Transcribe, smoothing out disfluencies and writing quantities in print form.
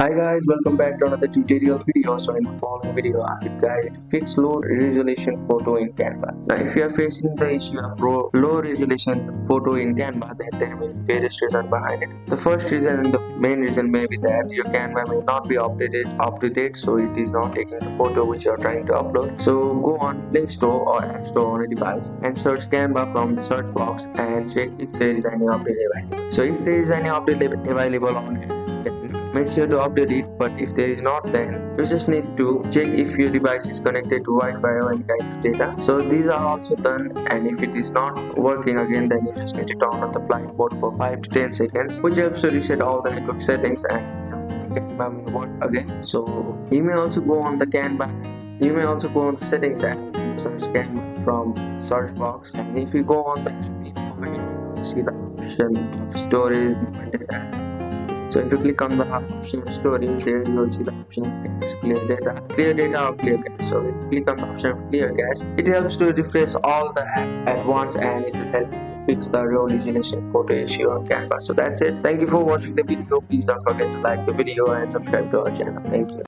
Hi guys, welcome back to another tutorial video. So in the following video, I will guide you to fix low resolution photo in Canva. Now if you are facing the issue of low resolution photo in Canva, then there may be various reasons behind it. The first reason and the main reason may be that your Canva may not be updated up to date, so it is not taking the photo which you are trying to upload. So go on Play Store or App Store on a device and search Canva from the search box and check if there is any update available. So if there is any update available on it, make sure to update it, but if there is not, then you just need to check if your device is connected to Wi-Fi or any kind of data. So these are also done, and if it is not working again, then you just need to turn on the flight mode for 5 to 10 seconds, which helps to reset all the network settings and Canva may work again. So you may also go on the Canva you may also go on the settings app and search Canva from the search box, and if you go on the info, you will see the option of storage, data. So if you click on the option of storage, here you will see the option of clear data or clear cache. So if you click on the option of clear cache, it helps to refresh all the app at once, and it will help you to fix the low resolution photo issue on Canva. So that's it. Thank you for watching the video. Please don't forget to like the video and subscribe to our channel. Thank you.